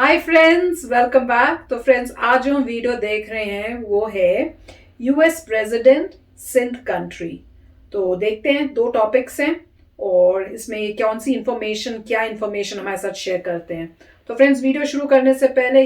Hi friends, welcome back. तो friends, आज जो हम वीडियो देख रहे हैं वो है यूएस प्रेसिडेंट सिंध कंट्री। तो देखते हैं, दो टॉपिक्स हैं और इसमें कौन सी क्या इंफॉर्मेशन हमारे साथ शेयर करते हैं। तो फ्रेंड्स, वीडियो शुरू करने से पहले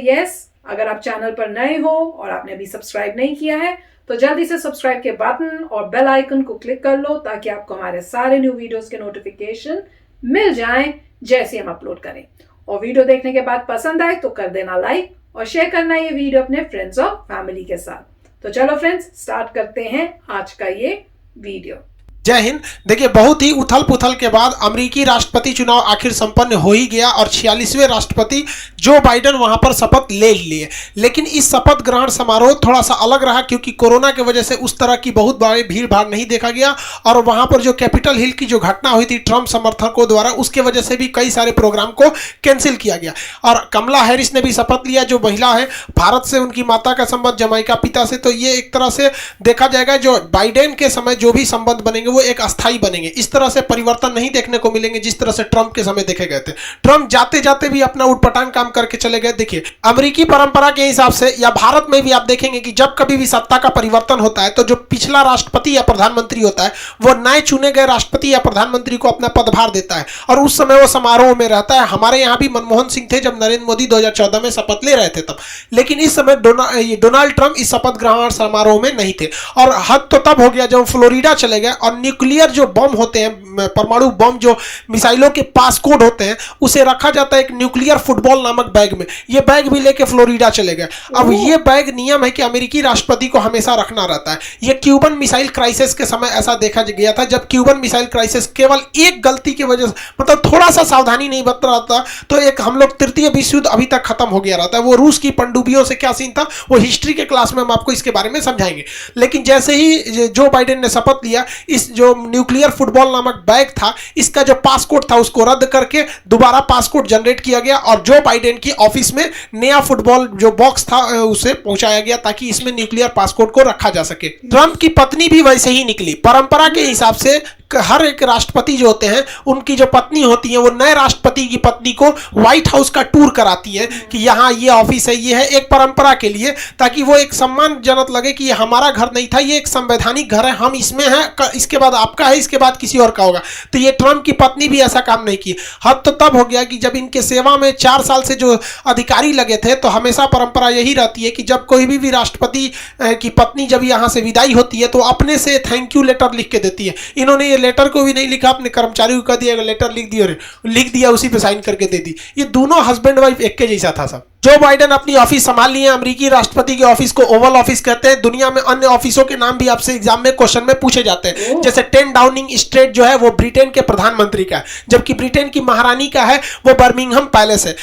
अगर आप चैनल पर नए हो और आपने अभी सब्सक्राइब नहीं किया है तो जल्दी से सब्सक्राइब के बटन और बेल आइकन को क्लिक कर लो ताकि आपको हमारे सारे न्यू वीडियोस के नोटिफिकेशन मिल जाएं जैसे हम अपलोड करें। और वीडियो देखने के बाद पसंद आए तो कर देना लाइक और शेयर करना ये वीडियो अपने फ्रेंड्स और फैमिली के साथ। तो चलो फ्रेंड्स, स्टार्ट करते हैं आज का ये वीडियो। जय हिंद। देखिए, बहुत ही उथल पुथल के बाद अमेरिकी राष्ट्रपति चुनाव आखिर संपन्न हो ही गया और 46वें राष्ट्रपति जो बाइडेन वहां पर शपथ ले लिए। लेकिन इस शपथ ग्रहण समारोह थोड़ा सा अलग रहा क्योंकि कोरोना की वजह से उस तरह की बहुत बड़ी भीड़ भाड़ नहीं देखा गया और वहां पर जो कैपिटल हिल की जो घटना हुई थी ट्रंप समर्थकों द्वारा, उसके वजह से भी कई सारे प्रोग्राम को कैंसिल किया गया। और कमला हैरिस ने भी शपथ लिया, जो महिला है, भारत से उनकी माता का संबंध जमाइका पिता से। तो ये एक तरह से देखा जाएगा जो बाइडेन के समय जो भी संबंध बनेंगे वो एक अस्थाई बनेंगे। इस तरह से परिवर्तन नहीं देखने को मिलेंगे जिस तरह से ट्रंप के समय देखे गए थे। ट्रंप जाते जाते भी अपना उटपटांग काम करके चले गए। देखिए, अमेरिकी परंपरा के हिसाब से या भारत में भी आप देखेंगे कि जब कभी भी सत्ता का परिवर्तन होता है तो जो पिछला राष्ट्रपति या प्रधानमंत्री होता है वो नए चुने गए राष्ट्रपति या प्रधानमंत्री को अपना पदभार देता है और उस समय वो समारोह में रहता है। हमारे यहां भी मनमोहन सिंह थे जब नरेंद्र मोदी 2014 में शपथ ले रहे थे तब। लेकिन इस समय डोनाल्ड ट्रंप इस शपथ ग्रहण समारोह में नहीं थे। और हद तो तब हो गया जब फ्लोरिडा चले गए और न्यूक्लियर जो बम होते हैं, परमाणु बम जो मिसाइलों के पासकोड होते हैं, उसे रखा जाता है एक न्यूक्लियर फुटबॉल नामक बैग में। ये बैग भी लेके फ्लोरिडा चले गए। अब ये बैग नियम है कि अमेरिकी राष्ट्रपति को हमेशा रखना रहता है। ये क्यूबन मिसाइल क्राइसिस के समय ऐसा देखा गया था जब क्यूबन मिसाइल क्राइसिस केवल एक गलती की वजह से, मतलब थोड़ा सा सावधानी नहीं बरत रहा था तो एक हम लोग तृतीय विश्व युद्ध अभी तक खत्म हो गया रहता है। वो रूस की पनडुब्बियों से क्या सीन था वो हिस्ट्री के क्लास में हम आपको इसके बारे में समझाएंगे। लेकिन जैसे ही जो बाइडेन ने शपथ लिया, इस जो न्यूक्लियर फुटबॉल नामक बैग था, इसका जो पासकोड था उसको रद्द करके दोबारा पासकोड जनरेट किया गया और जो बाइडेन की ऑफिस में नया फुटबॉल जो बॉक्स था उसे पहुंचाया गया ताकि इसमें न्यूक्लियर पासकोड को रखा जा सके। ट्रंप की पत्नी भी वैसे ही निकली। परंपरा के हिसाब से हर एक राष्ट्रपति जो होते हैं उनकी जो पत्नी होती है वो नए राष्ट्रपति की पत्नी को व्हाइट हाउस का टूर कराती है कि यहाँ ये ऑफिस है, ये है, एक परंपरा के लिए, ताकि वो एक सम्मानजनक लगे कि ये हमारा घर नहीं था, ये एक संवैधानिक घर है, हम इसमें हैं, इसके बाद आपका है, इसके बाद किसी और का होगा। तो ये ट्रंप की पत्नी भी ऐसा काम नहीं की। हद तो तब हो गया कि जब इनके सेवा में 4 साल से जो अधिकारी लगे थे तो हमेशा परंपरा यही रहती है कि जब कोई भी राष्ट्रपति की पत्नी जब यहाँ से विदाई होती है तो अपने से थैंक यू लेटर लिख के देती है। इन्होंने लेटर को भी नहीं लिखा, अपने कर्मचारी को कह दिया लेटर लिख दिया, उसी पे साइन करके दे दी। ये दोनों हस्बैंड वाइफ एक के जैसा था सब। जो बाइडेन अपनी ऑफिस संभाल लिए, अमेरिकी राष्ट्रपति के ऑफिस को ओवल ऑफिस कहते हैं। दुनिया में अन्य ऑफिसों के नाम भी आपसे एग्जाम में क्वेश्चन में पूछे जाते हैं। जैसे 10 डाउनिंग स्ट्रीट जो है वो ब्रिटेन के प्रधानमंत्री का है, जबकि ब्रिटेन की महारानी का है वो बर्मिंघम पैलेस है।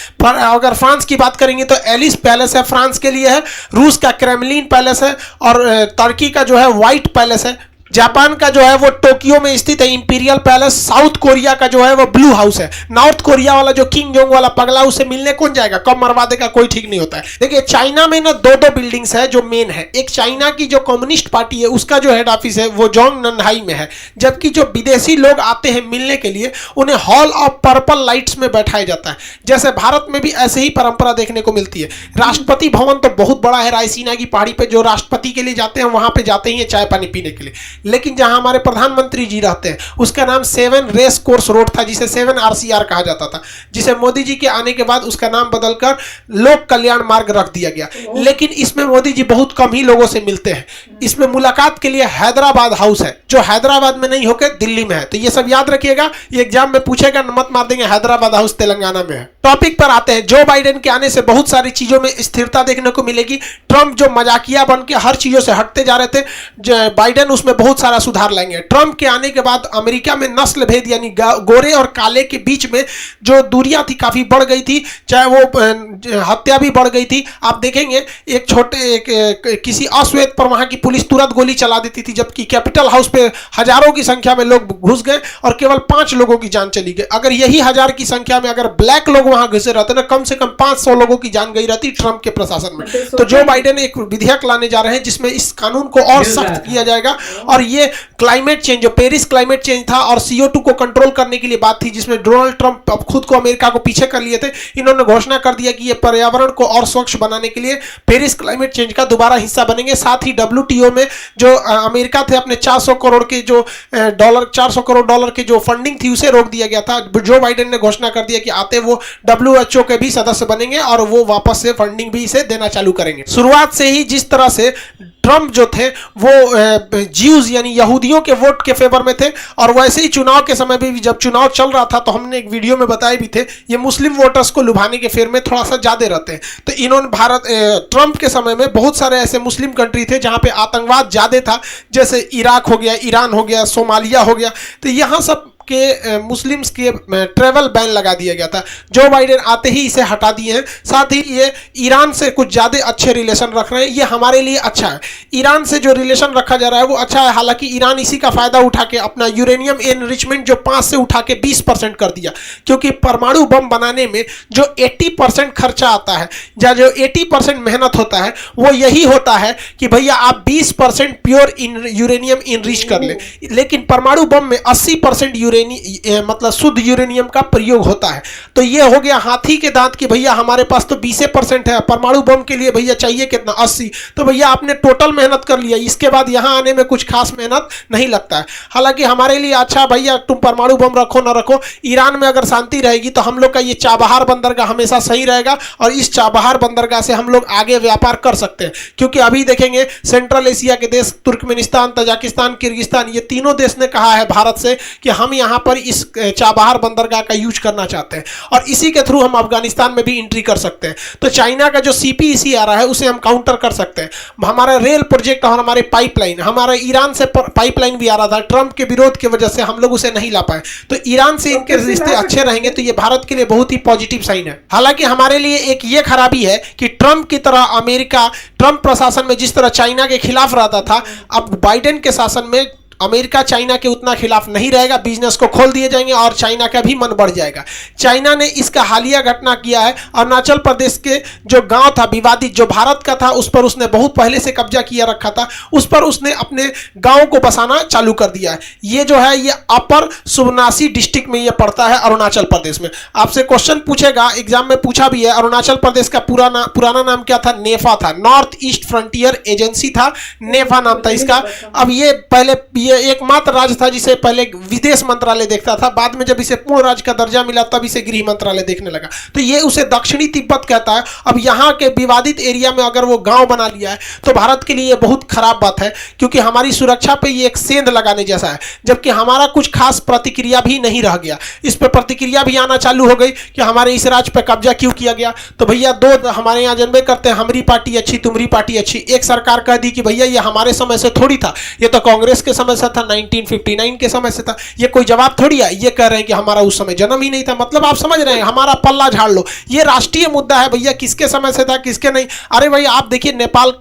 अगर फ्रांस की बात करेंगे तो एलिस पैलेस है, फ्रांस के लिए है। रूस का क्रेमलिन पैलेस है और तुर्की का जो है व्हाइट पैलेस है। जापान का जो है वो टोक्यो में स्थित है इंपीरियल पैलेस। साउथ कोरिया का जो है वो ब्लू हाउस है। नॉर्थ कोरिया वाला जो किंग जोंग वाला पगला, उससे मिलने कौन जाएगा, कब मरवा देगा, कोई ठीक नहीं होता है। देखिए, चाइना में ना 2 बिल्डिंग्स है जो मेन है। एक चाइना की जो कम्युनिस्ट पार्टी है उसका जो हेड ऑफिस है वो जोंगनहाई में है, जबकि जो विदेशी लोग आते हैं मिलने के लिए उन्हें हॉल ऑफ पर्पल लाइट्स में बैठाया जाता है। जैसे भारत में भी ऐसे ही परंपरा देखने को मिलती है। राष्ट्रपति भवन तो बहुत बड़ा है, रायसीना की पहाड़ी पे जो राष्ट्रपति के लिए जाते हैं वहां पे जाते ही है चाय पानी पीने के लिए। लेकिन जहां हमारे प्रधानमंत्री जी रहते हैं उसका नाम 7 रेस कोर्स रोड था, जिसे 7 RCR कहा जाता था, जिसे मोदी जी के आने के बाद उसका नाम बदलकर लोक कल्याण मार्ग रख दिया गया। लेकिन इसमें मोदी जी बहुत कम ही लोगों से मिलते हैं। इसमें मुलाकात के लिए हैदराबाद हाउस है जो हैदराबाद में नहीं होकर दिल्ली में है। तो ये सब याद रखिएगा, ये एग्जाम में पूछेगा, मत मार देंगे, हैदराबाद हाउस तेलंगाना में है। टॉपिक पर आते हैं। जो बाइडेन के आने से बहुत सारी चीजों में स्थिरता देखने को मिलेगी। ट्रंप जो मजाकिया बन के हर चीजों से हटते जा रहे थे, बाइडेन उसमें बहुत सारा सुधार लाएंगे। ट्रंप के आने के बाद अमेरिका में नस्ल भेद यानी गोरे और काले के बीच में जो दूरियां थी काफी बढ़ गई थी, चाहे वो हत्या भी बढ़ गई थी। आप देखेंगे किसी अश्वेत पर वहां की पुलिस तुरंत गोली चला देती थी, जबकि कैपिटल हाउस पे हजारों की संख्या में लोग घुस गए और केवल 5 लोगों की जान चली गई। अगर यही 1000 की संख्या में अगर ब्लैक लोग वहां घुसे रहते ना, कम से कम 500 लोगों की जान गई रहती ट्रंप के प्रशासन में। तो जो बाइडेन एक विधेयक लाने जा रहे हैं जिसमें इस कानून को और सख्त किया जाएगा, और ये क्लाइमेट चेंज, जो पेरिस क्लाइमेट चेंज था और CO2 को कंट्रोल करने के लिए बात थी, जिसमें डोनाल्ड ट्रंप अब खुद को अमेरिका को पीछे कर लिए थे, इन्होंने घोषणा कर दिया कि ये पर्यावरण को और स्वच्छ बनाने के लिए पेरिस क्लाइमेट चेंज का दोबारा हिस्सा बनेंगे। साथ ही WTO में जो अमेरिका थे अपने 400 करोड़ के जो $400 करोड़ की जो फंडिंग थी उसे रोक दिया गया था। जो बाइडेन ने घोषणा कर दिया कि आते वो WHO के भी सदस्य बनेंगे और वो वापस से फंडिंग भी इसे देना चालू करेंगे। शुरुआत से ही जिस तरह से ट्रंप जो थे वो ज्यूज यानी यहूदियों के वोट के फेवर में थे, और वैसे ही चुनाव के समय भी जब चुनाव चल रहा था तो हमने एक वीडियो में बताए भी थे, ये मुस्लिम वोटर्स को लुभाने के फेर में थोड़ा सा ज्यादा रहते हैं। तो इन्होंने ट्रंप के समय में बहुत सारे ऐसे मुस्लिम कंट्री थे जहां पे आतंकवाद ज्यादा था, जैसे इराक हो गया, ईरान हो गया, सोमालिया हो गया। तो यहां सब के मुस्लिम्स के ट्रेवल बैन लगा दिया गया था। जो बाइडेन आते ही इसे हटा दिए हैं। साथ ही ये ईरान से कुछ ज़्यादा अच्छे रिलेशन रख रहे हैं, ये हमारे लिए अच्छा है। ईरान से जो रिलेशन रखा जा रहा है वो अच्छा है, हालांकि ईरान इसी का फायदा उठा के अपना यूरेनियम एनरिचमेंट जो 5 से उठा के 20% कर दिया, क्योंकि परमाणु बम बनाने में जो 80% खर्चा आता है या जो 80% मेहनत होता है वो यही होता है कि भैया आप 20% प्योर यूरेनियम इनरिच कर ले, लेकिन परमाणु बम में 80% मतलब शुद्ध यूरेनियम का प्रयोग होता है। तो ये हो गया हाथी के दांत कि भैया हमारे पास तो 20% है, परमाणु बम के लिए भैया चाहिए कितना 80, तो भैया आपने टोटल मेहनत कर लिया, इसके बाद यहां आने में कुछ खास मेहनत नहीं लगता है। हालांकि हमारे लिए अच्छा भैया तुम परमाणु बम रखो ना रखो, ईरान में अगर शांति रहेगी तो हम लोग का ये चाबहार बंदरगाह हमेशा सही रहेगा और इस चाबहार बंदरगाह से हम लोग आगे व्यापार कर सकते हैं। क्योंकि अभी देखेंगे सेंट्रल एशिया के देश तुर्कमेनिस्तान, तजाकिस्तान, किर्गिस्तान, ये तीनों देश ने कहा है भारत से कि हम यहां पर इस चाबहार बंदरगाह का यूज करना चाहते हैं और इसी के थ्रू हम अफगानिस्तान में भी एंट्री कर सकते हैं। तो चाइना का जो CPEC आ रहा है उसे हम काउंटर कर सकते हैं। हमारा रेल प्रोजेक्ट और हमारे पाइपलाइन, हमारा ईरान से पाइपलाइन भी आ रहा था, ट्रंप के विरोध की वजह से हम लोग उसे नहीं ला पाए। तो ईरान से इनके रिश्ते अच्छे रहेंगे तो ये भारत के लिए बहुत ही पॉजिटिव साइन है। हालांकि हमारे लिए एक ये खराबी है कि ट्रंप की तरह अमेरिका, ट्रंप प्रशासन में जिस तरह चाइना के खिलाफ रहता था, अब बाइडेन के शासन में अमेरिका चाइना के उतना खिलाफ नहीं रहेगा, बिजनेस को खोल दिए जाएंगे और चाइना का भी मन बढ़ जाएगा। चाइना ने इसका हालिया घटना किया है, अरुणाचल प्रदेश के जो गांव था विवादित, जो भारत का था, उस पर उसने बहुत पहले से कब्जा किया रखा था, उस पर उसने अपने गांव को बसाना चालू कर दिया है। ये जो है ये अपर सुबनासी डिस्ट्रिक्ट में ये पड़ता है अरुणाचल प्रदेश में। आपसे क्वेश्चन पूछेगा, एग्जाम में पूछा भी है, अरुणाचल प्रदेश का पुराना नाम क्या था? नेफा था, नॉर्थ ईस्ट फ्रंटियर एजेंसी था, नेफा नाम था इसका। अब ये पहले एकमात्र राज्य था जिसे पहले विदेश मंत्रालय देखता था, बाद में जब इसे पूर्ण राज्य का दर्जा मिला तब इसे गृह मंत्रालय देखने लगा। तो ये उसे दक्षिणी तिब्बत कहता है। अब यहाँ के विवादित एरिया में अगर वो गांव बना लिया है तो भारत के लिए ये बहुत खराब बात है, क्योंकि हमारी सुरक्षा पे ये एक सेंध लगाने जैसा है, जबकि हमारा कुछ खास प्रतिक्रिया भी नहीं रह गया। इस पर प्रतिक्रिया भी आना चालू हो गई कि हमारे इस राज्य पे कब्जा क्यों किया गया। तो भैया दो हमारे यहाँ जनबे करते हैं, हमारी पार्टी अच्छी तुम्हारी पार्टी अच्छी। एक सरकार कह दी कि भैया ये हमारे समय से थोड़ी था, ये तो कांग्रेस के समय से था, 1959 के समय से था। ये कोई जवाब थोड़ी है, ये कह रहे हैं कि हमारा उस समय जन्म ही नहीं था। मतलब आप समझ रहे हैं, हमारा पल्ला झाड़ लो। ये राष्ट्रीय मुद्दा है भैया, किसके समय से था किसके नहीं। अरे भैया आप देखिए नेपाल,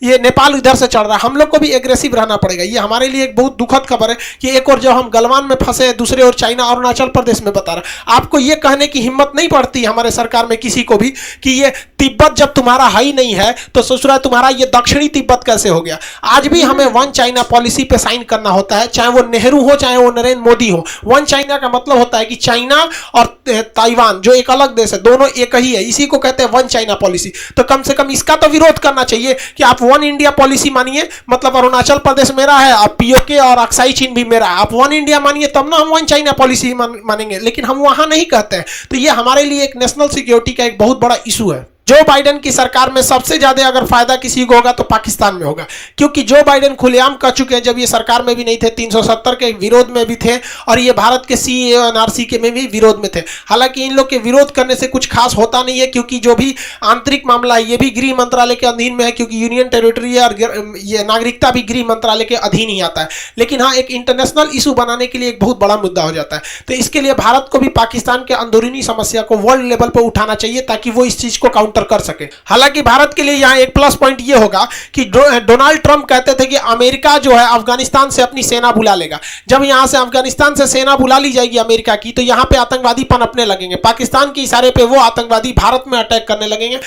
ये नेपाल इधर से चढ़ रहा है, हम लोग को भी एग्रेसिव रहना पड़ेगा। ये हमारे लिए एक बहुत दुखद खबर है कि एक और जब हम गलवान में फंसे, दूसरे और चाइना अरुणाचल प्रदेश में बता रहा। आपको ये कहने की हिम्मत नहीं पड़ती हमारे सरकार में किसी को भी कि ये तिब्बत जब तुम्हारा ही नहीं है तो ससुरा तुम्हारा ये दक्षिणी तिब्बत कैसे हो गया। आज भी हमें वन चाइना पॉलिसी पे साइन करना होता है, चाहे वो नेहरू हो चाहे वो नरेंद्र मोदी हो। वन चाइना का मतलब होता है कि चाइना और ताइवान जो एक अलग देश है, दोनों एक ही है, इसी को कहते हैं वन चाइना पॉलिसी। तो कम से कम इसका तो विरोध करना चाहिए कि आप वन इंडिया पॉलिसी मानिए, मतलब अरुणाचल प्रदेश मेरा है, आप POK और अक्साई चीन भी मेरा है, आप वन इंडिया मानिए, तब ना हम वन चाइना पॉलिसी मानेंगे। लेकिन हम वहां नहीं कहते हैं। तो ये हमारे लिए एक नेशनल सिक्योरिटी का एक बहुत बड़ा इशू है। जो बाइडेन की सरकार में सबसे ज्यादा अगर फायदा किसी को होगा तो पाकिस्तान में होगा, क्योंकि जो बाइडेन खुलेआम कह चुके हैं, जब ये सरकार में भी नहीं थे, 370 के विरोध में भी थे और ये भारत के CAA और NRC के में भी विरोध में थे। हालांकि इन लोग के विरोध करने से कुछ खास होता नहीं है, क्योंकि जो भी आंतरिक मामला है ये भी गृह मंत्रालय के अधीन में है, क्योंकि यूनियन टेरिटरी और ये नागरिकता भी गृह मंत्रालय के अधीन ही आता है। लेकिन हाँ, एक इंटरनेशनल इशू बनाने के लिए एक बहुत बड़ा मुद्दा हो जाता है। तो इसके लिए भारत को भी पाकिस्तान के अंदरूनी समस्या को वर्ल्ड लेवल पर उठाना चाहिए ताकि वो इस चीज को काउंटर काउंटर कर सके। हालांकि भारत के लिए यहाँ एक प्लस पॉइंट ये होगा कि डोनाल्ड ट्रंप कहते थे कि अमेरिका जो है अफगानिस्तान से अपनी सेना बुला लेगा। जब यहाँ से अफगानिस्तान से सेना बुला ली जाएगी अमेरिका की, तो यहाँ पे आतंकवादी पनपने लगेंगे। पाकिस्तान के इशारे पे वो आतंकवादी भारत में अटैक करने लगेंगे।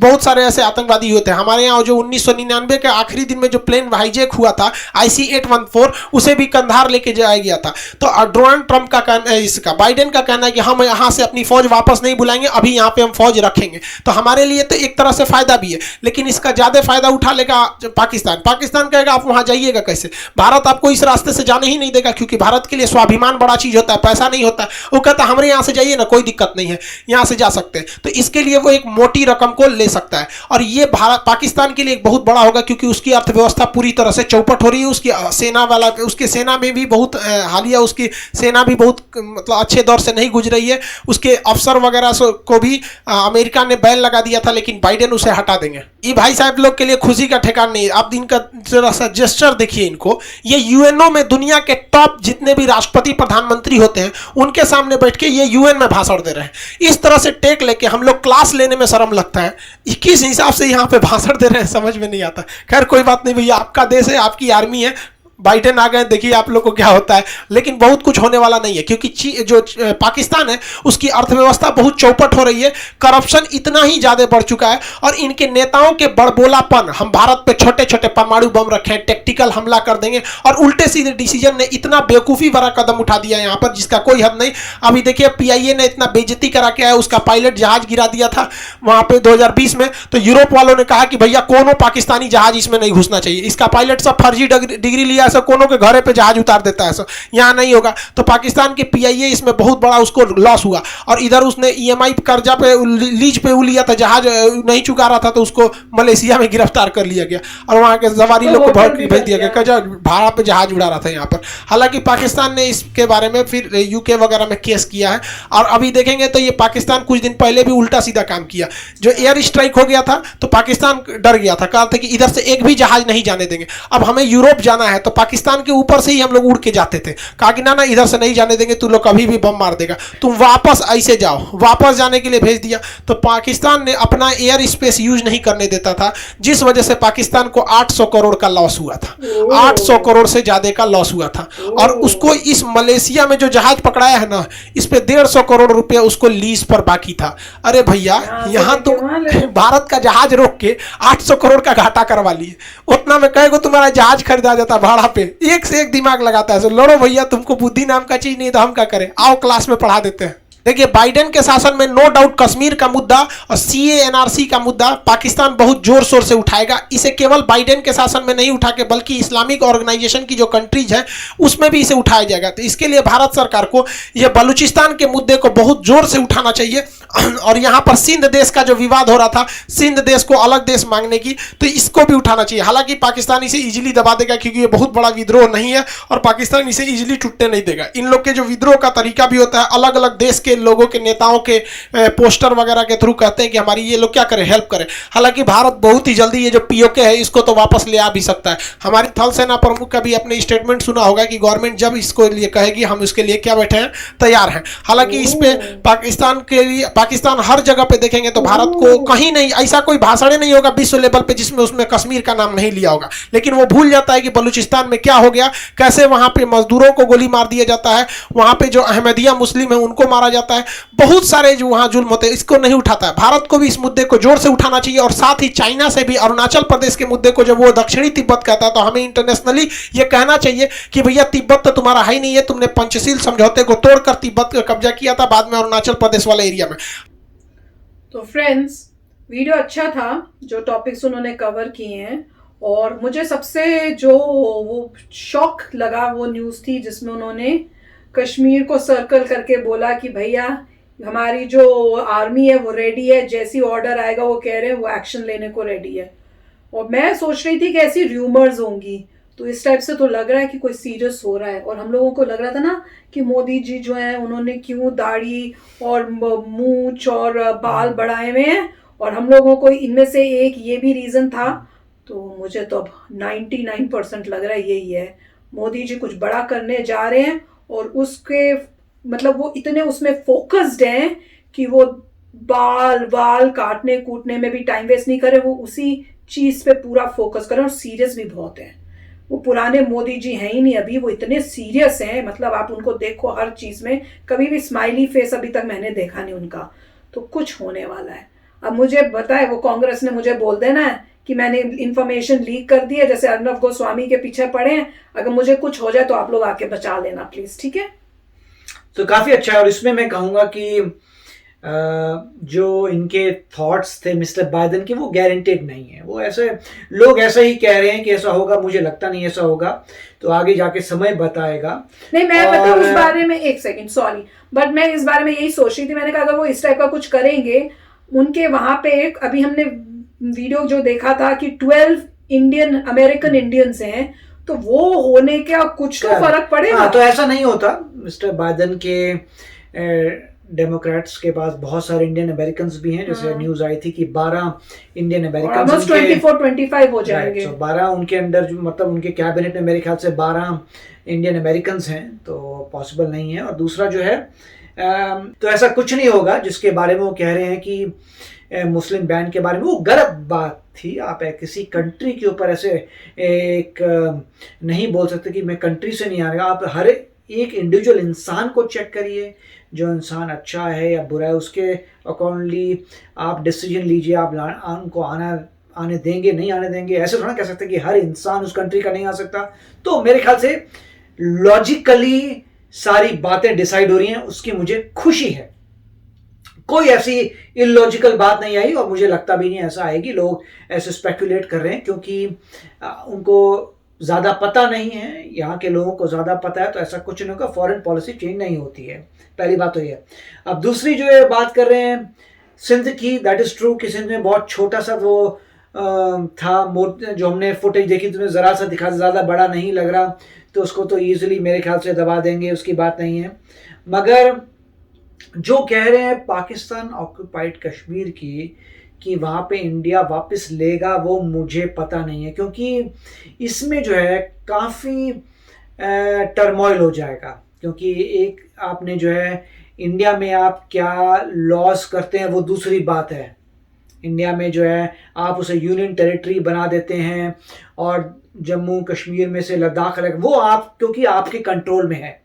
बहुत सारे ऐसे आतंकवादी होते हैं। हमारे यहाँ जो 1999 के आखिरी दिन में जो प्लेन हाईजैक हुआ था IC-814, उसे भी कंधार लेके जाया गया था। तो डोनाल्ड ट्रंप का कहना है, इसका बाइडेन का कहना है कि हम यहाँ से अपनी फौज वापस नहीं बुलाएंगे, अभी यहाँ पे हम फौज रखेंगे। तो हमारे लिए तो एक तरह से फायदा भी है, लेकिन इसका ज्यादा फायदा उठा लेगा पाकिस्तान। पाकिस्तान कहेगा आप वहां जाइएगा कैसे, भारत आपको इस रास्ते से जाने ही नहीं देगा, क्योंकि भारत के लिए स्वाभिमान बड़ा चीज होता है, पैसा नहीं होता। वो कहता है हमारे यहाँ से जाइए ना, कोई दिक्कत नहीं है, यहाँ से जा सकते हैं। तो इसके लिए वो एक मोटी रकम को ले सकता है, और ये भारत पाकिस्तान के लिए एक बहुत बड़ा होगा, क्योंकि उसकी अर्थव्यवस्था पूरी तरह से चौपट हो रही है। उसकी सेना वाला, उसके सेना में भी बहुत हालिया उसकी सेना भी बहुत मतलब अच्छे दौर से नहीं गुजर रही है। उसके अफसर वगैरह को भी अमेरिका ने बैन लगा दिया था, लेकिन बाइडेन उसे हटा देंगे। ये भाई साहब लोग के लिए खुशी का ठिकाना नहीं है। आप इनका जरा सा जेस्चर देखिए इनको, ये यूएनओ में दुनिया के टॉप जितने भी राष्ट्रपति प्रधानमंत्री होते हैं उनके सामने बैठ के ये यूएन में भाषण दे रहे हैं। इस तरह से टेक लेके हम लोग क्लास लेने में शर्म लगता है, किस हिसाब से यहाँ पे भाषण दे रहे हैं समझ में नहीं आता। खैर कोई बात नहीं भैया, आपका देश है, आपकी आर्मी है, बाइडेन आ गए, देखिए आप लोग को क्या होता है। लेकिन बहुत कुछ होने वाला नहीं है, क्योंकि जो पाकिस्तान है उसकी अर्थव्यवस्था बहुत चौपट हो रही है। करप्शन इतना ही ज्यादा बढ़ चुका है, और इनके नेताओं के बड़बोलापन, हम भारत पे छोटे छोटे परमाणु बम रखे हैं, टेक्टिकल हमला कर देंगे, और उल्टे सीधे डिसीजन ने इतना बेवकूफ़ी भरा कदम उठा दिया यहाँ पर जिसका कोई हद नहीं। अभी देखिए PIA ने इतना बेइज्जती करा के आया, उसका पायलट जहाज गिरा दिया था वहाँ पे 2020 में। तो यूरोप वालों ने कहा कि भैया कोनो पाकिस्तानी जहाज इसमें नहीं घुसना चाहिए, इसका पायलट सब फर्जी डिग्री लिया, ऐसा कोनो के घरे पे जहाज उतार देता है, ऐसा यहाँ नहीं होगा। तो पाकिस्तान के PIA इसमें बहुत बड़ा उसको लॉस हुआ, और इधर उसने EMI कर्जा पे लीज पे लिया था, जहाज नहीं चुका रहा था, तो उसको मलेशिया में गिरफ्तार कर लिया गया, और वहाँ के सवारी लोग को भेज दिया गया, भाड़ा पे जहाज उड़ा रहा था यहाँ पर। हालांकि पाकिस्तान ने इसके बारे में फिर UK वगैरह में केस किया है, और अभी देखेंगे तो ये पाकिस्तान कुछ दिन पहले भी उल्टा सीधा काम किया। जो एयर स्ट्राइक हो गया था तो पाकिस्तान डर गया था, कहा था कि इधर से एक भी जहाज नहीं जाने देंगे। अब हमें यूरोप जाना है तो पाकिस्तान के ऊपर से ही हम लोग उड़ के जाते थे, कहा कि ना ना इधर से नहीं जाने देंगे, तू लोग कभी भी बम मार देगा, तुम वापस ऐसे जाओ। वापस जाने के लिए भेज दिया, तो पाकिस्तान ने अपना एयर स्पेस यूज नहीं करने देता था, जिस वजह से पाकिस्तान को 800 करोड़ का लॉस हुआ था। 800 करोड़ से ज्यादा का लॉस हुआ था, और उसको इस मलेशिया में जो जहाज पकड़ाया है ना, इस पे 150 करोड़ रुपया उसको लीज पर बाकी था। अरे भैया यहाँ तो भारत का जहाज रोक के 800 करोड़ का घाटा करवा लिए, उतना में कहेगा तुम्हारा जहाज खरीदा जाता भाड़ा पे। एक से एक दिमाग लगाता है, लड़ो भैया, तुमको बुद्धि नाम का चीज नहीं तो हम क्या करें, आओ क्लास में पढ़ा देते हैं। देखिए बाइडेन के शासन में नो डाउट कश्मीर का मुद्दा और CA NRC का मुद्दा पाकिस्तान बहुत जोर शोर से उठाएगा। इसे केवल बाइडेन के शासन में नहीं उठा के, बल्कि इस्लामिक ऑर्गेनाइजेशन की जो कंट्रीज हैं उसमें भी इसे उठाया जाएगा। तो इसके लिए भारत सरकार को यह बलूचिस्तान के मुद्दे को बहुत जोर से उठाना चाहिए। और यहाँ पर सिंध देश का जो विवाद हो रहा था, सिंध देश को अलग देश मांगने की, तो इसको भी उठाना चाहिए। हालांकि पाकिस्तान इसे इजीली दबा देगा, क्योंकि ये बहुत बड़ा विद्रोह नहीं है, और पाकिस्तान इसे इजीली टूटने नहीं देगा। इन लोग के जो विद्रोह का तरीका भी होता है, अलग अलग देश के लोगों के नेताओं के पोस्टर वगैरह के थ्रू कहते हैं कि हमारी ये लोग क्या करें, हेल्प करें। हालांकि भारत बहुत ही जल्दी ये जो POK है इसको तो वापस ले आ भी सकता है। हमारे थल सेना प्रमुख का भी अपने स्टेटमेंट सुना होगा कि गवर्नमेंट जब इसको लिए कहेगी हम उसके लिए क्या बैठे हैं, तैयार हैं। हालांकि इस पे पाकिस्तान के लिए, पाकिस्तान हर जगह पे देखेंगे तो भारत को कहीं नहीं, ऐसा कोई भाषण नहीं होगा विश्व लेवल पे जिसमें उसमें कश्मीर का नाम नहीं लिया होगा। लेकिन वो भूल जाता है कि बलूचिस्तान में क्या हो गया, कैसे वहां पे मजदूरों को गोली मार दिया जाता है, वहां पे जो अहमदिया मुस्लिम है उनको मारा जाता है, बहुत सारे जो वहां जुल्म होते हैं, इसको नहीं उठाता है। भारत को भी इस मुद्दे को जोर से उठाना चाहिए, और साथ ही चाइना से भी अरुणाचल प्रदेश के मुद्दे को जब वो दक्षिणी तिब्बत कहता है तो हमें इंटरनेशनली ये कहना चाहिए कि भैया तिब्बत तो तुम्हारा है ही नहीं है, तुमने पंचशील समझौते को तोड़कर तिब्बत का कब्जा किया था बाद में अरुणाचल प्रदेश वाले एरिया में। तो फ्रेंड्स वीडियो अच्छा था, जो टॉपिक्स उन्होंने कवर किए हैं, और मुझे सबसे जो वो शॉक लगा वो न्यूज़ थी जिसमें उन्होंने कश्मीर को सर्कल करके बोला कि भैया हमारी जो आर्मी है वो रेडी है, जैसी ऑर्डर आएगा वो कह रहे हैं वो एक्शन लेने को रेडी है। और मैं सोच रही थी कि ऐसी र्यूमर्स होंगी, तो इस टाइप से तो लग रहा है कि कोई सीरियस हो रहा है। और हम लोगों को लग रहा था ना कि मोदी जी जो हैं उन्होंने क्यों दाढ़ी और मूंछ और बाल बढ़ाए हुए हैं, और हम लोगों को इनमें से एक ये भी रीज़न था। तो मुझे तो अब 99% लग रहा है यही है, मोदी जी कुछ बड़ा करने जा रहे हैं, और उसके मतलब वो इतने उसमें फोकस्ड हैं कि वो बाल बाल काटने कूटने में भी टाइम वेस्ट नहीं करे, वो उसी चीज पे पूरा फोकस करें, और सीरियस भी बहुत है। वो पुराने मोदी जी हैं ही नहीं अभी, वो इतने सीरियस हैं, मतलब आप उनको देखो हर चीज में, कभी भी स्माइली फेस अभी तक मैंने देखा नहीं उनका। तो कुछ होने वाला है। अब मुझे बताए, वो कांग्रेस ने मुझे बोल देना है कि मैंने इंफॉर्मेशन लीक कर दी है, जैसे अर्नब गोस्वामी के पीछे पड़े हैं। अगर मुझे कुछ हो जाए तो आप लोग आके बचा लेना प्लीज, ठीक है? तो काफी अच्छा है। और इसमें मैं कहूंगा कि जो इनके थॉट्स थे मिस्टर बाइडेन के, वो गारंटेड नहीं है। वो ऐसे लोग ऐसा ही कह रहे हैं कि ऐसा होगा, मुझे लगता नहीं ऐसा होगा, तो आगे जाके समय बताएगा। नहीं, मैं पता उस बारे में, एक सेकंड सॉरी, बट मैं इस बारे में यही सोच रही थी, मैंने कहा अगर वो इस टाइप का कुछ करेंगे, उनके वहां पे एक अभी हमने वीडियो जो देखा था कि 12 इंडियन अमेरिकन इंडियंस हैं, तो वो होने का कुछ तो फर्क पड़ेगा। तो ऐसा नहीं होता। मिस्टर बाइडेन के डेमोक्रेट्स के पास बहुत सारे इंडियन अमेरिकन भी हैं। जैसे न्यूज आई थी कि 12 इंडियन अमेरिकन 24-25 हो जाएंगे। 12 उनके अंडर, मतलब उनके कैबिनेट में मेरे ख्याल से 12 इंडियन अमेरिकन हैं, तो पॉसिबल नहीं है। और दूसरा जो है, तो ऐसा कुछ नहीं होगा जिसके बारे में वो कह रहे हैं कि मुस्लिम बैन के बारे में, वो गलत बात थी। आप किसी कंट्री के ऊपर ऐसे एक नहीं बोल सकते कि मैं कंट्री से नहीं आ रहा। आप हर एक इंडिविजुअल इंसान को चेक करिए, जो इंसान अच्छा है या बुरा है, उसके अकॉर्डिंगली आप डिसीजन लीजिए। आप उनको आने देंगे, नहीं आने देंगे, ऐसे थोड़ा कह सकते कि हर इंसान उस कंट्री का नहीं आ सकता। तो मेरे ख्याल से लॉजिकली सारी बातें डिसाइड हो रही हैं, उसकी मुझे खुशी है। कोई ऐसी इलॉजिकल बात नहीं आई, और मुझे लगता भी नहीं ऐसा आएगी। लोग ऐसे स्पेकुलेट कर रहे हैं क्योंकि उनको ज़्यादा पता नहीं है, यहाँ के लोगों को ज़्यादा पता है, तो ऐसा कुछ नहीं होगा। फॉरेन पॉलिसी चेंज नहीं होती है, पहली बात तो ये। अब दूसरी जो है बात कर रहे हैं सिंध की, दैट इज़ ट्रू कि सिंध में बहुत छोटा सा वो था, जो हमने फुटेज देखी तुम्हें ज़रा सा दिखा, ज़्यादा बड़ा नहीं लग रहा, तो उसको तो ईजिली मेरे ख्याल से दबा देंगे, उसकी बात नहीं है। मगर जो कह रहे हैं पाकिस्तान ऑक्यूपाइड कश्मीर की, कि वहाँ पे इंडिया वापस लेगा, वो मुझे पता नहीं है, क्योंकि इसमें जो है काफ़ी टर्मोइल हो जाएगा। क्योंकि एक आपने जो है इंडिया में आप क्या लॉस करते हैं वो दूसरी बात है। इंडिया में जो है आप उसे यूनियन टेरिटरी बना देते हैं, और जम्मू कश्मीर में से लद्दाख अलग, वो आप क्योंकि आपके कंट्रोल में है,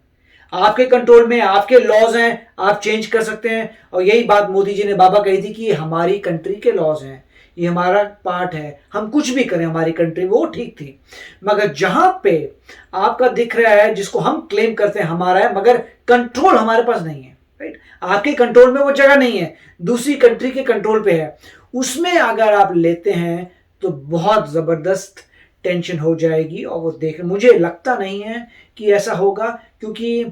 आपके कंट्रोल में, आपके लॉज हैं, आप चेंज कर सकते हैं। और यही बात मोदी जी ने बाबा कही थी कि हमारी कंट्री के लॉज हैं, ये हमारा पार्ट है, हम कुछ भी करें हमारी कंट्री, वो ठीक थी। मगर जहां पे आपका दिख रहा है, जिसको हम क्लेम करते हैं हमारा है, मगर कंट्रोल हमारे पास नहीं है, राइट? आपके कंट्रोल में वो जगह नहीं है, दूसरी कंट्री के कंट्रोल पे है। उसमें अगर आप लेते हैं तो बहुत जबरदस्त टेंशन हो जाएगी। और वो देख, मुझे लगता नहीं है कि ऐसा होगा, क्योंकि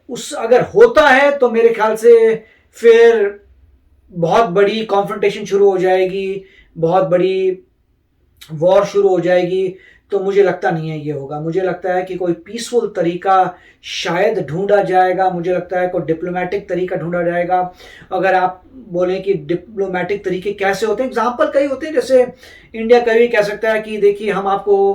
उस अगर होता है तो मेरे ख्याल से फिर बहुत बड़ी कॉन्फ्रंटेशन शुरू हो जाएगी, बहुत बड़ी वॉर शुरू हो जाएगी। तो मुझे लगता नहीं है ये होगा। मुझे लगता है कि कोई पीसफुल तरीका शायद ढूंढा जाएगा, मुझे लगता है कोई डिप्लोमेटिक तरीका ढूंढा जाएगा। अगर आप बोलें कि डिप्लोमेटिक तरीके कैसे होते हैं, एग्जाम्पल कई होते हैं। जैसे इंडिया कभी कह सकता है कि देखिए हम आपको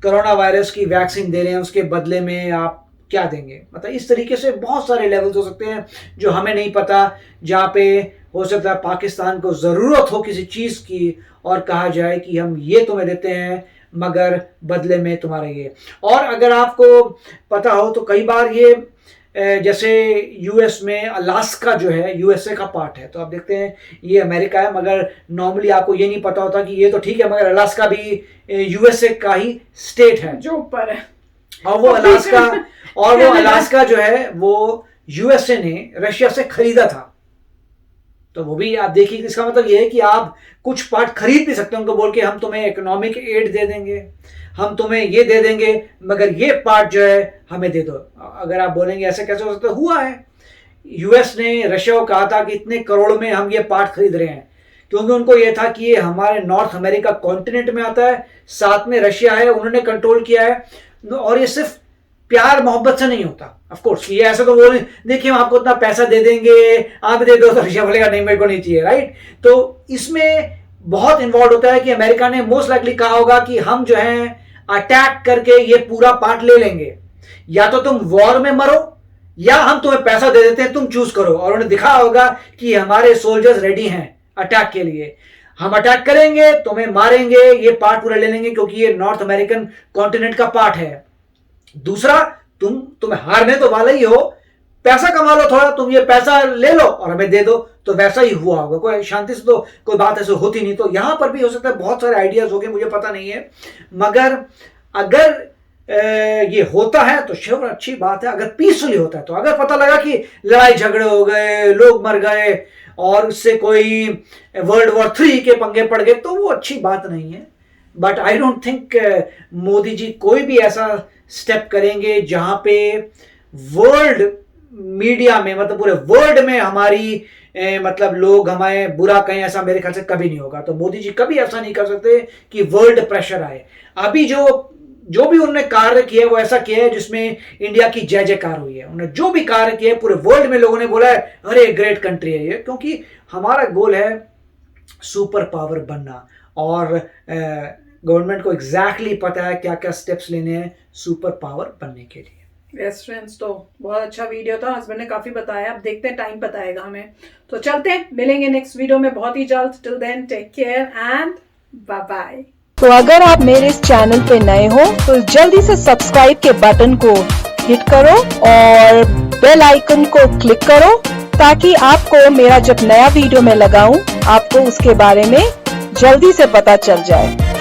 कोरोना वायरस की वैक्सीन दे रहे हैं, उसके बदले में आप क्या देंगे, मतलब इस तरीके से बहुत सारे लेवल्स हो सकते हैं जो हमें नहीं पता, जहाँ पे हो सकता है पाकिस्तान को ज़रूरत हो किसी चीज़ की और कहा जाए कि हम ये तुम्हें देते हैं मगर बदले में तुम्हारा ये। और अगर आपको पता हो तो कई बार ये जैसे यूएस में अलास्का जो है यूएसए का पार्ट है, तो आप देखते हैं ये अमेरिका है, मगर नॉर्मली आपको ये नहीं पता होता कि ये तो ठीक है मगर अलास्का भी यूएसए का ही स्टेट है जो ऊपर है। और वो अलास्का जो है वो यूएसए ने रशिया से खरीदा था। तो वो भी आप देखिए, इसका मतलब ये है कि आप कुछ पार्ट खरीद भी सकते हैं उनको बोल के हम तुम्हें इकोनॉमिक एड दे देंगे, हम तुम्हें ये दे देंगे, मगर ये पार्ट जो है हमें दे दो। अगर आप बोलेंगे ऐसे कैसे हो सकता है, हुआ है। यूएस ने रशिया को कहा था कि इतने करोड़ में हम ये पार्ट खरीद रहे हैं, क्योंकि उनको ये था कि ये हमारे नॉर्थ अमेरिका कॉन्टिनेंट में आता है, साथ में रशिया है, उन्होंने कंट्रोल किया है। और ये सिर्फ प्यार मोहब्बत से नहीं होता, ऑफ कोर्स ये ऐसा तो बोले देखिए हम आपको इतना पैसा दे देंगे, आप दे दो, तो रशिया बोलेगा नहीं मेरे को नहीं चाहिए, राइट? तो इसमें बहुत इन्वॉल्व होता है कि अमेरिका ने मोस्ट लाइकली कहा होगा कि हम जो है अटैक करके ये पूरा पार्ट ले लेंगे, या तो तुम वॉर में मरो या हम तुम्हें पैसा दे देते हैं, तुम चूज करो। और उन्हें दिखा होगा कि हमारे सोल्जर्स रेडी हैं अटैक के लिए, हम अटैक करेंगे, तुम्हें मारेंगे, ये पार्ट पूरा ले लेंगे क्योंकि ये नॉर्थ अमेरिकन कॉन्टिनेंट का पार्ट है। दूसरा, तुम्हें हारने तो वाला ही हो, पैसा कमा लो थोड़ा, तुम ये पैसा ले लो और हमें दे दो। तो वैसा ही हुआ होगा, कोई शांति से तो कोई बात ऐसे होती नहीं। तो यहां पर भी हो सकता है बहुत सारे आइडियाज हो गए, मुझे पता नहीं है, मगर अगर ये होता है तो श्योर अच्छी बात है। अगर पीसफुली होता है, तो अगर पता लगा कि लड़ाई झगड़े हो गए, लोग मर गए और उससे कोई वर्ल्ड वॉर 3 के पंगे पड़ गए, तो वो अच्छी बात नहीं है। But I don't think Modi ji कोई भी ऐसा स्टेप करेंगे जहां पे वर्ल्ड मीडिया में, मतलब पूरे वर्ल्ड में हमारी मतलब लोग हमें बुरा कहें, ऐसा मेरे ख्याल से कभी नहीं होगा। तो मोदी जी कभी ऐसा नहीं कर सकते कि वर्ल्ड प्रेशर आए। अभी जो भी उन्होंने कार्य किया वो ऐसा किया है जिसमें इंडिया की जय जयकार हुई है। उन्होंने जो भी कार्य किया है पूरे वर्ल्ड में लोगों ने बोला है अरे ग्रेट कंट्री है ये, क्योंकि हमारा गोल है सुपर पावर बनना। और गवर्नमेंट को एग्जैक्टली पता है क्या क्या स्टेप्स लेने हैं सुपर पावर बनने के लिए। यस फ्रेंड्स, तो बहुत अच्छा वीडियो था, हस्बैंड ने काफी बताया, अब देखते हैं टाइम बताएगा हमें। तो चलते हैं, मिलेंगे नेक्स्ट वीडियो में बहुत ही जल्द। Till then take care and bye bye. तो अगर आप मेरे इस चैनल पे नए हो तो जल्दी से सब्सक्राइब के बटन को हिट करो और बेल आइकन को क्लिक करो, ताकि आपको मेरा जब नया वीडियो मैं लगाऊं आपको उसके बारे में जल्दी से पता चल जाए।